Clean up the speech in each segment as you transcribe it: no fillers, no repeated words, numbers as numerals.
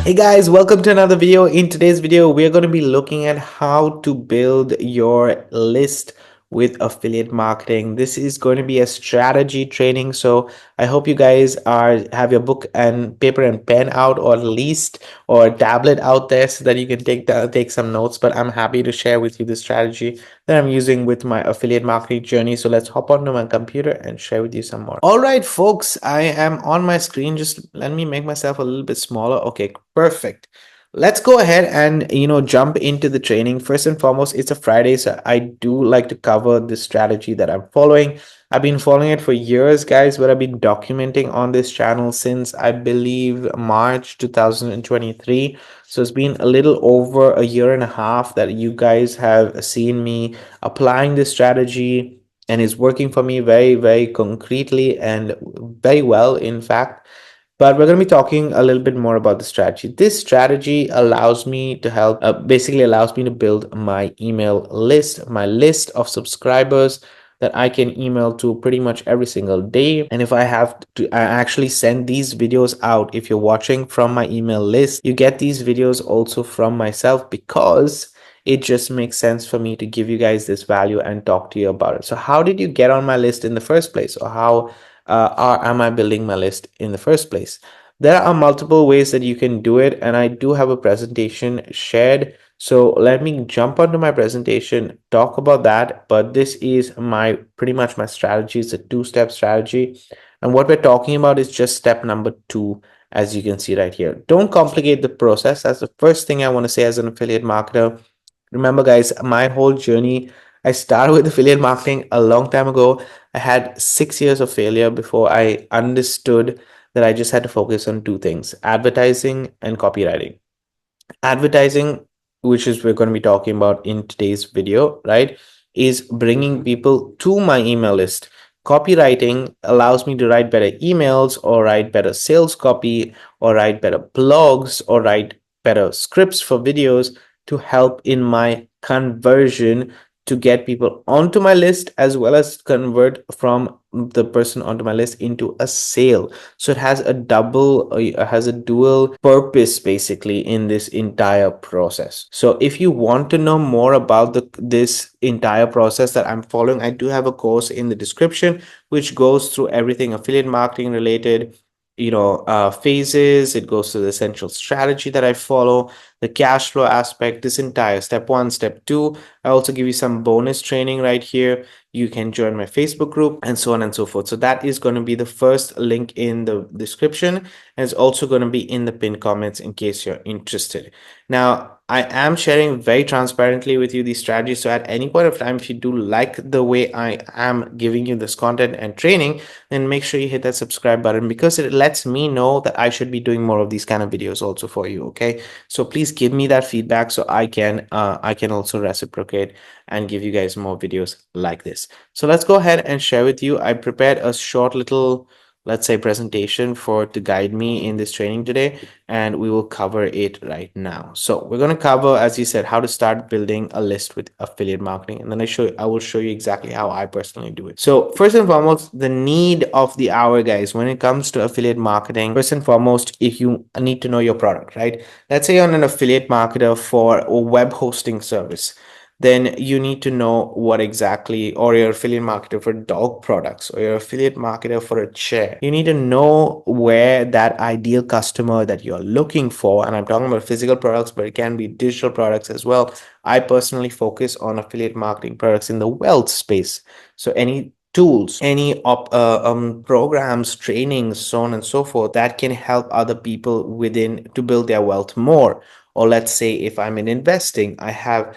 Hey guys, welcome to another video. In today's video, we are going to be looking at how to build your list with affiliate marketing. This is going to be a strategy training. So I hope you guys have your book and paper and pen out, or at least or tablet out there, so that you can take some notes. But I'm happy to share with you the strategy that I'm using with my affiliate marketing journey. So let's hop onto my computer and share with you some more. All right, folks, I am on my screen. Just let me make myself a little bit smaller. Okay, perfect. Let's go ahead and jump into the training. First and foremost, it's a Friday, so I do like to cover the strategy that I'm following. I've been following it for years, guys, but I've been documenting on this channel since I believe March 2023. So it's been a little over a year and a half that you guys have seen me applying this strategy, and it's working for me very, very concretely and very well, in fact. But we're going to be talking a little bit more about the strategy. This strategy allows me to basically allows me to build my email list, my list of subscribers that I can email to pretty much every single day. And if I have to, I actually send these videos out. If you're watching from my email list, you get these videos also from myself, because it just makes sense for me to give you guys this value and talk to you about it. So how did you get on my list in the first place, or how am I building my list in the first place? There are multiple ways that you can do it, and I do have a presentation shared. So let me jump onto my presentation, talk about that. But this is my pretty much my strategy. It's a two-step strategy. And what we're talking about is just step number 2, as you can see right here. Don't complicate the process. That's the first thing I want to say as an affiliate marketer. Remember, guys, my whole journey, I started with affiliate marketing a long time ago. I had 6 years of failure before I understood that I just had to focus on two things: advertising and copywriting. Advertising, which is we're going to be talking about in today's video, right, is bringing people to my email list. Copywriting allows me to write better emails, or write better sales copy, or write better blogs, or write better scripts for videos to help in my conversion, to get people onto my list, as well as convert from the person onto my list into a sale. So it has a dual purpose basically in this entire process. So if you want to know more about this entire process that I'm following, I do have a course in the description which goes through everything affiliate marketing related, phases. It goes to the essential strategy that I follow, the cash flow aspect, this entire step 1, step 2. I also give you some bonus training right here. You can join my Facebook group, and so on and so forth. So that is going to be the first link in the description, and it's also going to be in the pinned comments in case you're interested. Now, I am sharing very transparently with you these strategies. So at any point of time, if you do like the way I am giving you this content and training, then make sure you hit that subscribe button, because it lets me know that I should be doing more of these kind of videos also for you. Okay, so please give me that feedback so I can also reciprocate and give you guys more videos like this. So let's go ahead and share with you. I prepared a short little, let's say, presentation to guide me in this training today, and we will cover it right now. So we're going to cover, as you said, how to start building a list with affiliate marketing, and then I will show you exactly how I personally do it. So first and foremost, the need of the hour, guys, when it comes to affiliate marketing. First and foremost, if you need to know your product, right? Let's say you're an affiliate marketer for a web hosting service, then you need to know what exactly, or you're affiliate marketer for dog products, or you're affiliate marketer for a chair. You need to know where that ideal customer that you're looking for, and I'm talking about physical products, but it can be digital products as well. I personally focus on affiliate marketing products in the wealth space. So any tools, any programs, trainings, so on and so forth, that can help other people to build their wealth more. Or let's say if I'm in investing, I have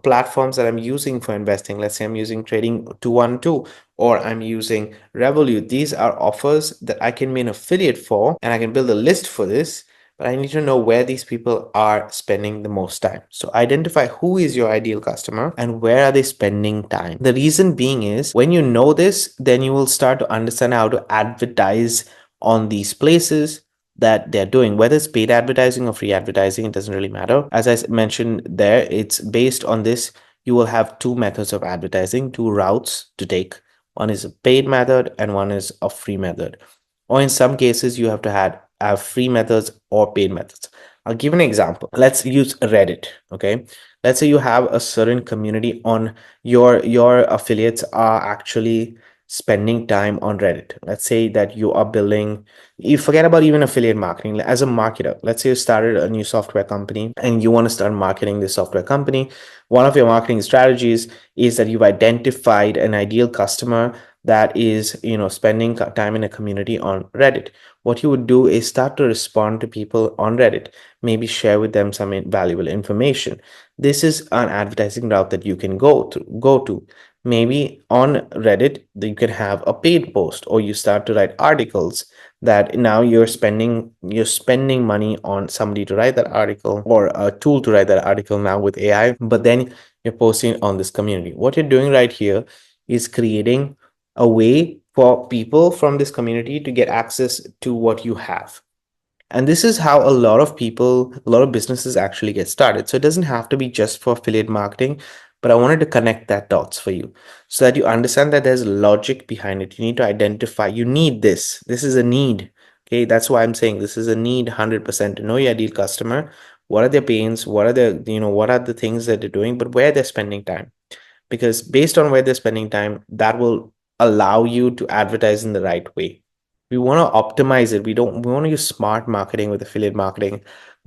platforms that I'm using for investing. Let's say I'm using Trading 212, or I'm using Revolut. These are offers that I can be an affiliate for, and I can build a list for this. But I need to know where these people are spending the most time. So identify who is your ideal customer and where are they spending time. The reason being is, when you know this, then you will start to understand how to advertise on these places that they're doing, whether it's paid advertising or free advertising. It doesn't really matter. As I mentioned there, it's based on this. You will have two methods of advertising, two routes to take. One is a paid method and one is a free method. Or in some cases, you have to have free methods or paid methods. I'll give an example. Let's use Reddit. Okay, let's say you have a certain community on your affiliates are actually spending time on Reddit. Let's say that you are building, you forget about even affiliate marketing. As a marketer, let's say you started a new software company and you want to start marketing this software company. One of your marketing strategies is that you've identified an ideal customer that is, spending time in a community on Reddit. What you would do is start to respond to people on Reddit, maybe share with them some valuable information. This is an advertising route that you can go to. Maybe on Reddit, you can have a paid post, or you start to write articles that now you're spending money on somebody to write that article, or a tool to write that article now with AI, but then you're posting on this community. What you're doing right here is creating a way for people from this community to get access to what you have. And this is how a lot of businesses actually get started. So it doesn't have to be just for affiliate marketing, but I wanted to connect that dots for you so that you understand that there's logic behind it. You need to identify, you need this. This is a need. Okay, that's why I'm saying this is a need 100% to know your ideal customer. What are their pains? What are the things that they're doing, but where they're spending time. Because based on where they're spending time, that will allow you to advertise in the right way. We want to optimize it. We want to use smart marketing with affiliate marketing.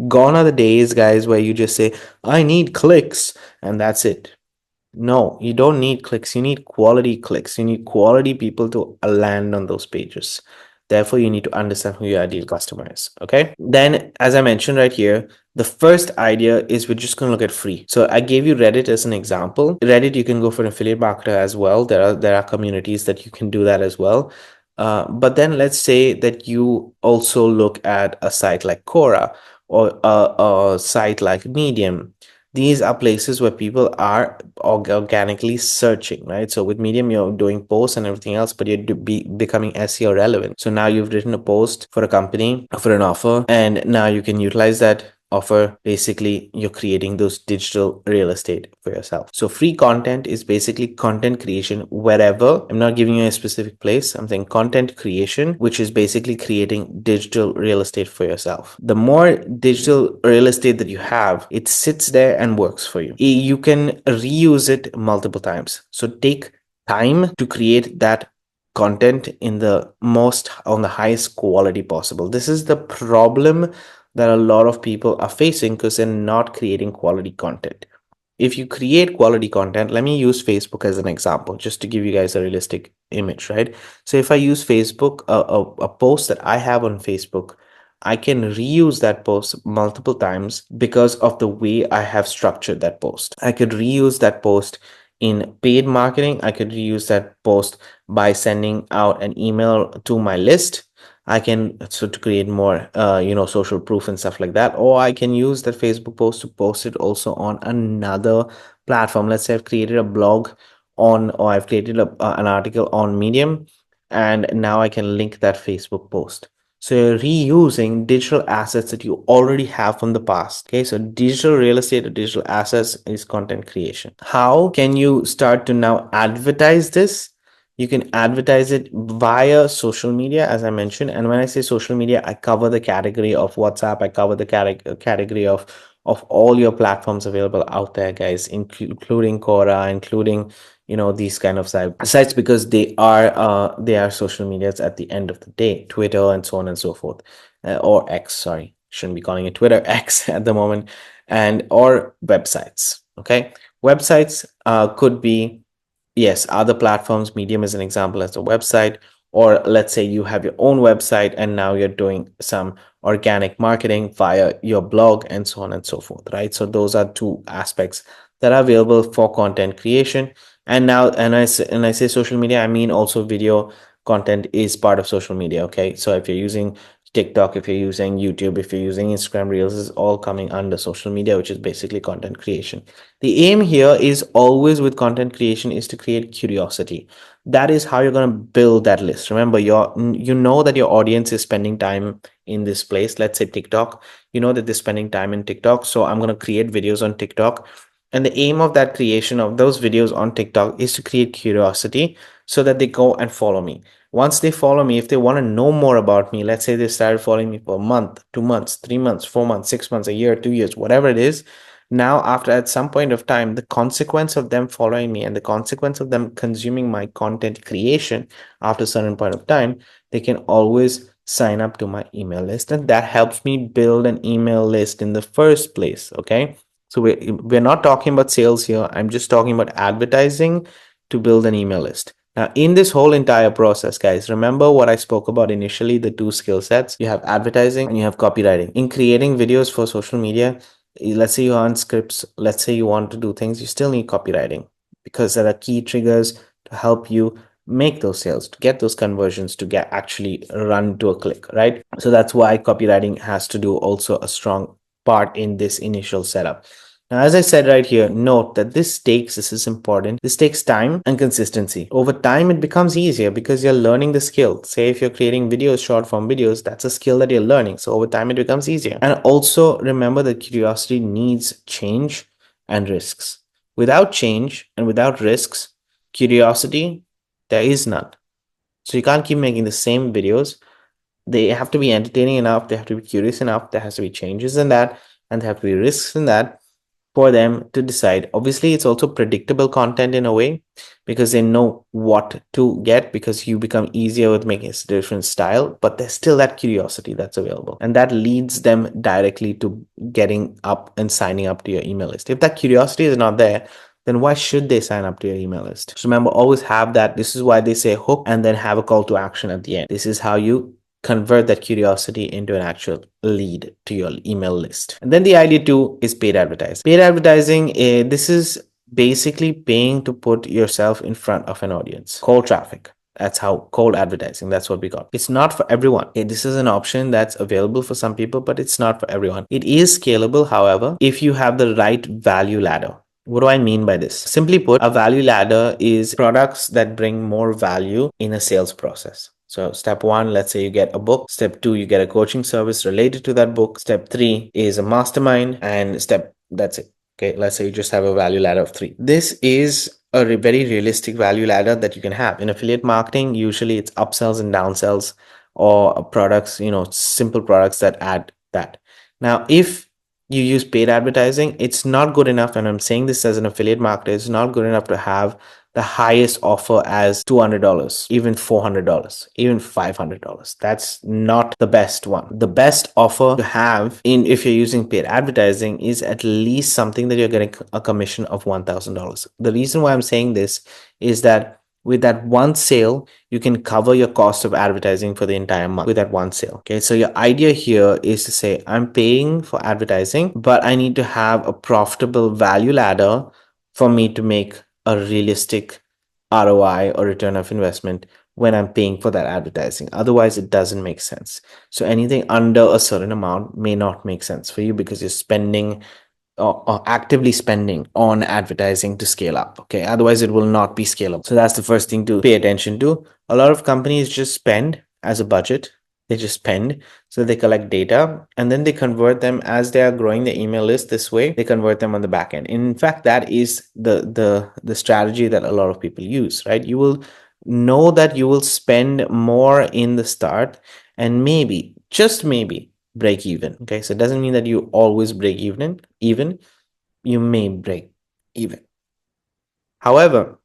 Gone are the days, guys, where you just say, I need clicks, and that's it. No, you don't need clicks. You need quality clicks. You need quality people to land on those pages. Therefore, you need to understand who your ideal customer is. Okay. Then, as I mentioned right here, the first idea is we're just going to look at free. So I gave you Reddit as an example. Reddit, you can go for an affiliate marketer as well. There are communities that you can do that as well. But then let's say that you also look at a site like Quora, or a site like Medium. These are places where people are organically searching, right? So with Medium, you're doing posts and everything else, but you're becoming SEO relevant. So now you've written a post for a company, for an offer, and now you can utilize that offer. Basically, you're creating those digital real estate for yourself. So free content is basically content creation wherever. I'm not giving you a specific place. I'm saying content creation, which is basically creating digital real estate for yourself. The more digital real estate that you have, it sits there and works for you. You can reuse it multiple times. So take time to create that content on the highest quality possible. This is the problem that a lot of people are facing because they're not creating quality content. If you create quality content, let me use Facebook as an example, just to give you guys a realistic image, right? So if I use Facebook, a post that I have on Facebook, I can reuse that post multiple times because of the way I have structured that post. I could reuse that post in paid marketing. I could reuse that post by sending out an email to my list. I can, so to create more, social proof and stuff like that. Or I can use that Facebook post to post it also on another platform. Let's say I've created a blog or I've created an article on Medium, and now I can link that Facebook post. So you're reusing digital assets that you already have from the past. Okay, so digital real estate or digital assets is content creation. How can you start to now advertise this? You can advertise it via social media, as I mentioned. And when I say social media, I cover the category of WhatsApp. I cover the category of all your platforms available out there, guys, including Quora, including these kind of sites, because they are social medias at the end of the day, Twitter and so on and so forth, or X. Sorry, shouldn't be calling it Twitter, X at the moment, or websites. Okay, websites could be, yes, other platforms. Medium is an example as a website. Or let's say you have your own website and now you're doing some organic marketing via your blog and so on and so forth, right? So those are two aspects that are available for content creation. And now, and I say social media, I mean also video content is part of social media. Okay, so if you're using TikTok, if you're using YouTube, if you're using Instagram Reels, is all coming under social media, which is basically content creation. The aim here is always with content creation is to create curiosity. That is how you're going to build that list. Remember, you know that your audience is spending time in this place. Let's say TikTok, you know that they're spending time in TikTok. So I'm going to create videos on TikTok And the aim of that creation of those videos on TikTok is to create curiosity so that they go and follow me. Once they follow me, if they want to know more about me, let's say they started following me for a month, 2 months, 3 months, 4 months, 6 months, a year, 2 years, whatever it is. Now, after at some point of time, the consequence of them following me and the consequence of them consuming my content creation after a certain point of time, they can always sign up to my email list. And that helps me build an email list in the first place. Okay. So we're not talking about sales here. I'm just talking about advertising to build an email list. Now, in this whole entire process, guys, remember what I spoke about initially, the two skill sets. You have advertising and you have copywriting. In creating videos for social media, let's say you are on scripts, let's say you want to do things, you still need copywriting because there are key triggers to help you make those sales, to get those conversions, to get actually run to a click, right? So that's why copywriting has to do also a strong part in this initial setup. Now, as I said right here, note that this is important. This takes time and consistency. Over time, it becomes easier because you're learning the skill. Say if you're creating videos, short form videos, that's a skill that you're learning. So over time, it becomes easier. And also remember that curiosity needs change and risks. Without change and without risks, curiosity, there is none. So you can't keep making the same videos. They have to be entertaining enough. They have to be curious enough. There has to be changes in that, and there have to be risks in that for them to decide. Obviously, it's also predictable content in a way because they know what to get because you become easier with making a different style, but there's still that curiosity that's available. And that leads them directly to getting up and signing up to your email list. If that curiosity is not there, then why should they sign up to your email list? So remember, always have that. This is why they say hook and then have a call to action at the end. This is how you convert that curiosity into an actual lead to your email list. And then the idea two is paid advertising. Paid advertising, this is basically paying to put yourself in front of an audience. Cold traffic. That's how cold advertising. That's what we got. It's not for everyone. Okay, this is an option that's available for some people, but it's not for everyone. It is scalable, however, if you have the right value ladder. What do I mean by this? Simply put, a value ladder is products that bring more value in a sales process. So step one, let's say you get a book. Step two, you get a coaching service related to that book. Step three is a mastermind, and that's it. Okay, let's say you just have a value ladder of three. This is a very realistic value ladder that you can have. In affiliate marketing, usually it's upsells and downsells or products, simple products that add that. Now, if you use paid advertising, it's not good enough. And I'm saying this as an affiliate marketer, it's not good enough to have the highest offer as $200, even $400, even $500. That's not the best one. The best offer to have if you're using paid advertising is at least something that you're getting a commission of $1,000. The reason why I'm saying this is that with that one sale, you can cover your cost of advertising for the entire month with that one sale. Okay, so your idea here is to say, I'm paying for advertising, but I need to have a profitable value ladder for me to make a realistic ROI or return of investment when I'm paying for that advertising. Otherwise, it doesn't make sense. So anything under a certain amount may not make sense for you because you're spending or actively spending on advertising to scale up. Okay, otherwise it will not be scalable. So that's the first thing to pay attention to. A lot of companies just spend as a budget. They just spend, so they collect data and then they convert them as they are growing the email list. This way they convert them on the back end. In fact, that is the strategy that a lot of people use, right? You will know that you will spend more in the start and maybe, just maybe, break even. Okay, so it doesn't mean that you always break even. You may break even. However,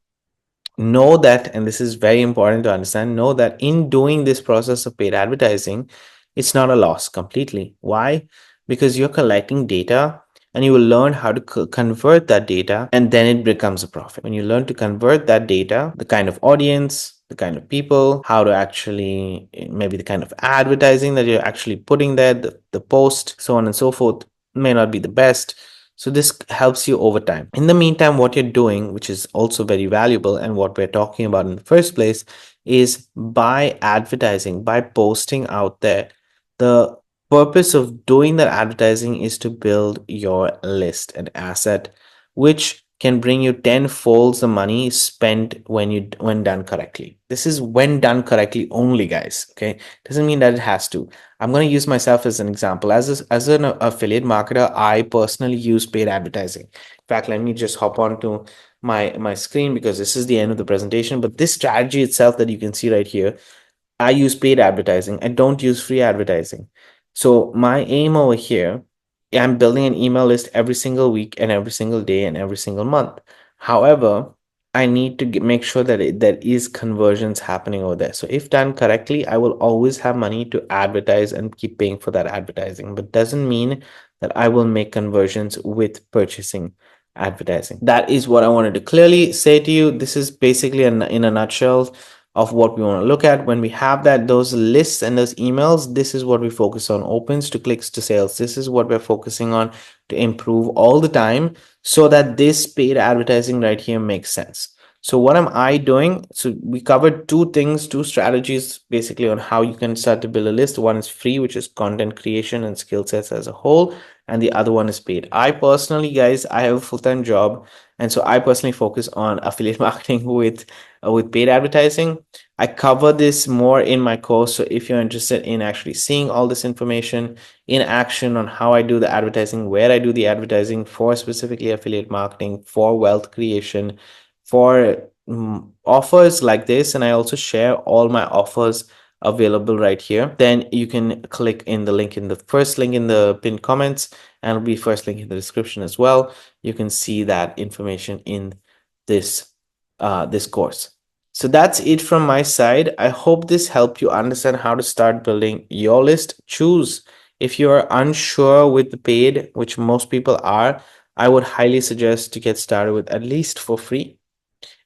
know that, and this is very important to understand, know that in doing this process of paid advertising, it's not a loss completely. Why? Because you're collecting data and you will learn how to convert that data, and then it becomes a profit. When you learn to convert that data, the kind of audience, the kind of people, how to actually, maybe the kind of advertising that you're actually putting there, the post, so on and so forth, may not be the best. So this helps you over time. In the meantime, what you're doing, which is also very valuable and what we're talking about in the first place, is by advertising, by posting out there, the purpose of doing that advertising is to build your list, an asset which can bring you 10 folds the money spent when done correctly. This is when done correctly only, guys. Okay, doesn't mean that it has to. I'm going to use myself as an example. As an affiliate marketer, I personally use paid advertising. In fact, let me just hop on to my screen, because this is the end of the presentation. But this strategy itself that you can see right here, I use paid advertising. I don't use free advertising. So my aim over here, I'm building an email list every single week and every single day and every single month. However, I need to make sure that there is conversions happening over there. So if done correctly, I will always have money to advertise and keep paying for that advertising. But doesn't mean that I will make conversions with purchasing advertising. That is what I wanted to clearly say to you. This is basically in a nutshell of what we want to look at. When we have those lists and those emails, this is what we focus on: opens to clicks to sales. This is what we're focusing on to improve all the time, so that this paid advertising right here makes sense. So what am I doing? So we covered two things, two strategies basically on how you can start to build a list. One is free, which is content creation and skill sets as a whole, and the other one is paid. I personally, guys, I have a full-time job, and so I personally focus on affiliate marketing with paid advertising. I cover this more in my course. So if you're interested in actually seeing all this information in action on how I do the advertising, where I do the advertising for specifically affiliate marketing, for wealth creation, for offers like this, and I also share all my offers available right here, then you can click in the link in the first link in the pinned comments, and it'll be first link in the description as well. You can see that information in this this course. So that's it from my side. I hope this helped you understand how to start building your list. Choose, if you're unsure with the paid, which most people are, I would highly suggest to get started with at least for free.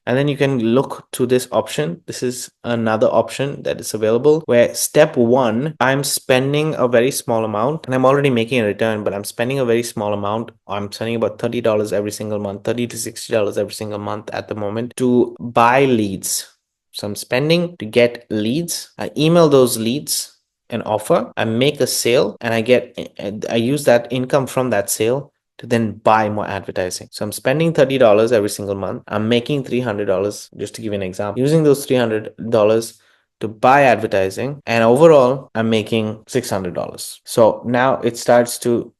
And then you can look to this option. This is another option that is available, where step one, I'm spending a very small amount and I'm already making a return, but I'm spending a very small amount. I'm spending about $30 every single month, $30 to $60 every single month at the moment, to buy leads. So I'm spending to get leads. I email those leads an offer, I make a sale, and I use that income from that sale to then buy more advertising. So I'm spending $30 every single month. I'm making $300, just to give you an example, using those $300 to buy advertising, and overall I'm making $600. So now it starts to,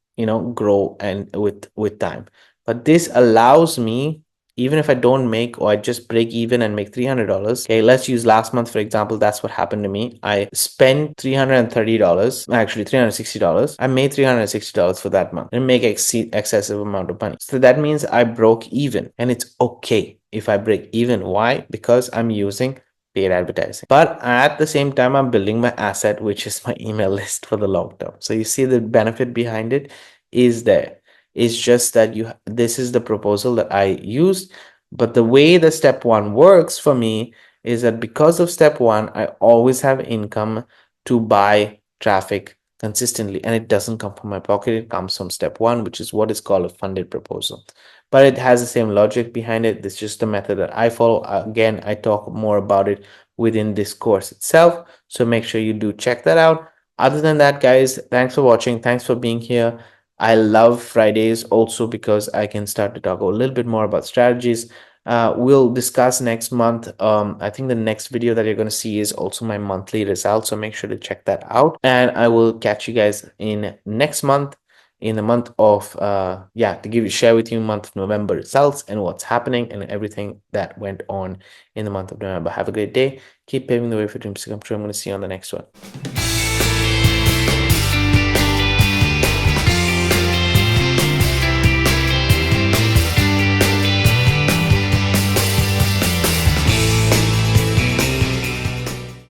grow and with time. But this allows me, even if I don't make, or I just break even and make $300. Okay, let's use last month for example. That's what happened to me. I spent $330, actually $360. I made $360 for that month. I didn't make excessive amount of money. So that means I broke even, and it's okay if I break even. Why? Because I'm using paid advertising. But at the same time, I'm building my asset, which is my email list for the long term. So you see the benefit behind it is there. It's just that this is the proposal that I used. But the way the step one works for me is that because of step one, I always have income to buy traffic consistently, and it doesn't come from my pocket. It comes from step one, which is what is called a funded proposal. But it has the same logic behind it. This is just the method that I follow. Again, I talk more about it within this course itself, so make sure you do check that out. Other than that, guys, thanks for watching. Thanks for being here. I love Fridays also because I can start to talk a little bit more about strategies. We'll discuss next month. I think the next video that you're going to see is also my monthly results, so make sure to check that out. And I will catch you guys in next month, in the month of to share with you month of November results and what's happening and everything that went on in the month of November. Have a great day. Keep paving the way for dreams to come true. I'm going to see you on the next one.